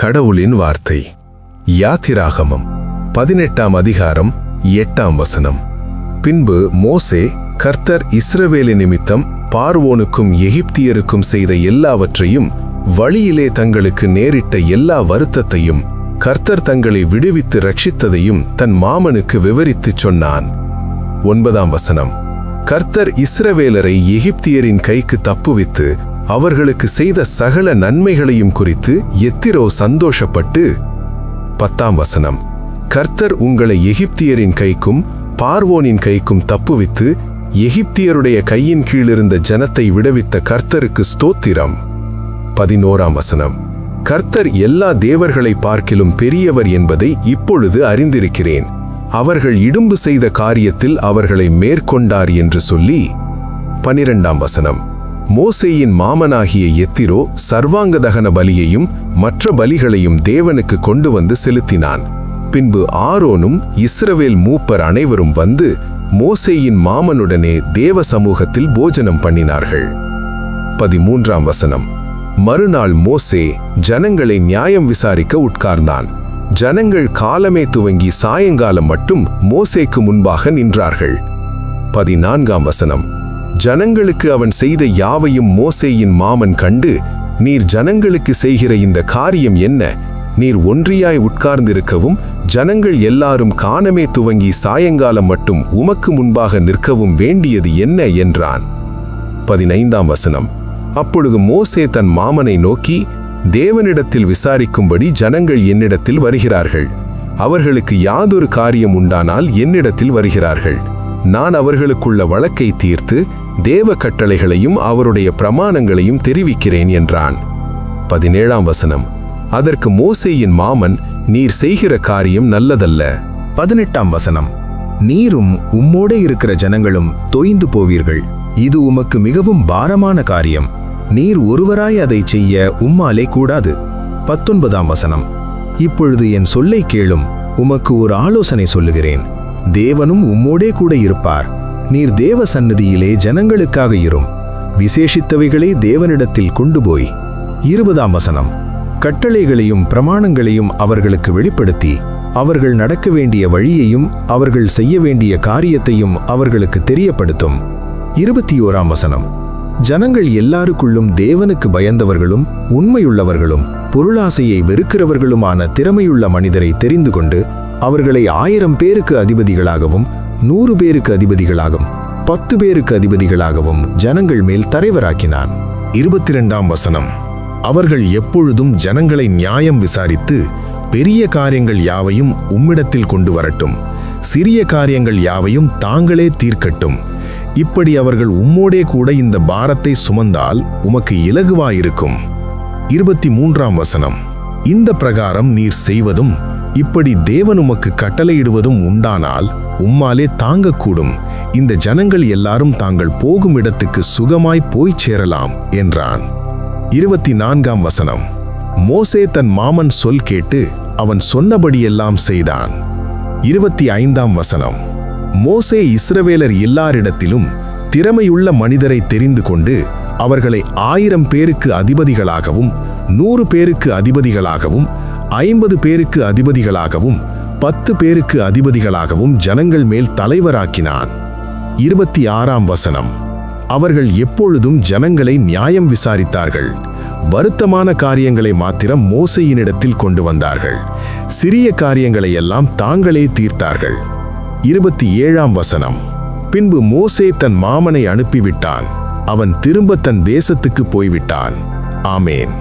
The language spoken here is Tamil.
கடவுளின் வார்த்தை. யாத்திராகமம் 18ஆம் அதிகாரம் 8ஆம் வசனம். பின்பு மோசே கர்த்தர் இஸ்ரவேலி நிமித்தம் பார்வோனுக்கும் எகிப்தியருக்கும் செய்த எல்லாவற்றையும், வழியிலே தங்களுக்கு நேரிட்ட எல்லா வருத்தத்தையும், கர்த்தர் தங்களை விடுவித்து ரட்சித்ததையும் தன் மாமனுக்கு விவரித்துச் சொன்னான். 9ஆம் வசனம். கர்த்தர் இஸ்ரவேலரை எகிப்தியரின் கைக்கு தப்புவித்து அவர்களுக்கு செய்த சகல நன்மைகளையும் குறித்து எத்திரோ சந்தோஷப்பட்டு. 10ஆம் வசனம். கர்த்தர் உங்களை எகிப்தியரின் கைக்கும் பார்வோனின் கைக்கும் தப்புவித்து எகிப்தியருடைய கையின் கீழிருந்த ஜனத்தை விடுவித்த கர்த்தருக்கு ஸ்தோத்திரம். 11ஆம் வசனம். கர்த்தர் எல்லா தேவர்களை பார்க்கிலும் பெரியவர் என்பதை இப்பொழுது அறிந்திருக்கிறேன். அவர்கள் இடும்பு செய்த காரியத்தில் அவர்களை மேற்கொண்டார் என்று சொல்லி. 12ஆம் வசனம். மோசேயின் மாமனாகிய எத்திரோ சர்வாங்க தகன பலியையும் மற்ற பலிகளையும் தேவனுக்கு கொண்டு வந்து செலுத்தினான். பின்பு ஆரோனும் இஸ்ரவேல் மூப்பர் அனைவரும் வந்து மோசேயின் மாமனுடனே தேவ சமூகத்தில் போஜனம் பண்ணினார்கள். 13ஆம் வசனம். மறுநாள் மோசே ஜனங்களை நியாயம் விசாரிக்க உட்கார்ந்தான். ஜனங்கள் காலமே துவங்கி சாயங்காலம் மட்டும் மோசேக்கு முன்பாக நின்றார்கள். 14ஆம் வசனம். ஜனங்களுக்கு அவன் செய்த யாவையும் மோசேயின் மாமன் கண்டு, நீர் ஜனங்களுக்கு செய்கிற இந்த காரியம் என்ன? நீர் ஒன்றியாய் உட்கார்ந்திருக்கவும் ஜனங்கள் எல்லாரும் காலமே துவங்கி சாயங்காலம் மட்டும் உமக்கு முன்பாக நிற்கவும் வேண்டியது என்ன என்றான். 15ஆம் வசனம். அப்பொழுது மோசே தன் மாமனை நோக்கி, தேவனிடத்தில் விசாரிக்கும்படி ஜனங்கள் என்னிடத்தில் வருகிறார்கள். அவர்களுக்கு யாதொரு காரியம் உண்டானால் என்னிடத்தில் வருகிறார்கள். நான் அவர்களுக்குள்ள வழக்கை தீர்த்து தேவ கட்டளைகளையும் அவருடைய பிரமாணங்களையும் தெரிவிக்கிறேன் என்றான். 17ஆம் வசனம். அதற்கு மோசேயின் மாமன், நீர் செய்கிற காரியம் நல்லதல்ல. 18ஆம் வசனம். நீரும் உம்மோடே இருக்கிற ஜனங்களும் தொய்ந்து போவீர்கள். இது உமக்கு மிகவும் பாரமான காரியம். நீர் ஒருவராய் அதை செய்ய உம்மாலே கூடாது. 19ஆம் வசனம். இப்பொழுது என் சொல்லை கேளும். உமக்கு ஒரு ஆலோசனை சொல்லுகிறேன். தேவனும் உம்மோடே கூட இருப்பார். நீர் தேவ சந்நிதியிலே ஜனங்களுக்காக இரும். விசேஷித்தவைகளை தேவனிடத்தில் கொண்டு போய். 20ஆம் வசனம். கட்டளைகளையும் பிரமாணங்களையும் அவர்களுக்கு வெளிப்படுத்தி அவர்கள் நடக்க வேண்டிய வழியையும் அவர்கள் செய்ய வேண்டிய காரியத்தையும் அவர்களுக்கு தெரியப்படுத்தும். 21ஆம் வசனம். ஜனங்கள் எல்லாருக்குள்ளும் தேவனுக்கு பயந்தவர்களும் உண்மையுள்ளவர்களும் பொருளாசையை வெறுக்கிறவர்களுமான திறமையுள்ள மனிதரை தெரிந்து கொண்டு அவர்களை 1000 பேருக்கு அதிபதிகளாகவும் 100 பேருக்கு அதிபதிகளாகவும் 10 பேருக்கு அதிபதிகளாகவும் ஜனங்கள் மேல் தலைவராக்கினான். 22ஆம் வசனம். அவர்கள் எப்பொழுதும் ஜனங்களை நியாயம் விசாரித்து பெரிய காரியங்கள் யாவையும் உம்மிடத்தில் கொண்டு வரட்டும், சிறிய காரியங்கள் யாவையும் தாங்களே தீர்க்கட்டும். இப்படி அவர்கள் உம்மோடே கூட இந்த பாரத்தை சுமந்தால் உமக்கு இலகுவாயிருக்கும். 23ஆம் வசனம். இந்த பிரகாரம் நீர் செய்வதும் இப்படி தேவன் உமக்கு கட்டளையிடுவதும் உண்டானால் உம்மாலே தாங்கக்கூடும். இந்த ஜனங்கள் எல்லாரும் தாங்கள் போகும் இடத்துக்கு சுகமாய் போய் சேரலாம் என்றான். 24ஆம் வசனம். மோசே தன் மாமன் சொல் கேட்டு அவன் சொன்னபடியெல்லாம் செய்தான். 25ஆம் வசனம். மோசே இஸ்ரவேலர் எல்லாரிடத்திலும் திறமையுள்ள மனிதரை தெரிந்து கொண்டு அவர்களை 1000 பேருக்கு அதிபதிகளாகவும் 100 பேருக்கு அதிபதிகளாகவும் 50 பேருக்கு அதிபதிகளாகவும் 10 பேருக்கு அதிபதிகளாகவும் ஜனங்கள் மேல் தலைவராக்கினான். 26ஆம் வசனம். அவர்கள் எப்பொழுதும் ஜனங்களை நியாயம் விசாரித்தார்கள். வருத்தமான காரியங்களை மாத்திரம் மோசேயினிடத்தில் கொண்டு வந்தார்கள். சிறிய காரியங்களை எல்லாம் தாங்களே தீர்த்தார்கள். 27ஆம் வசனம். பின்பு மோசே தன் மாமனை அனுப்பிவிட்டான். அவன் திரும்ப தன் தேசத்துக்கு போய்விட்டான். ஆமேன்.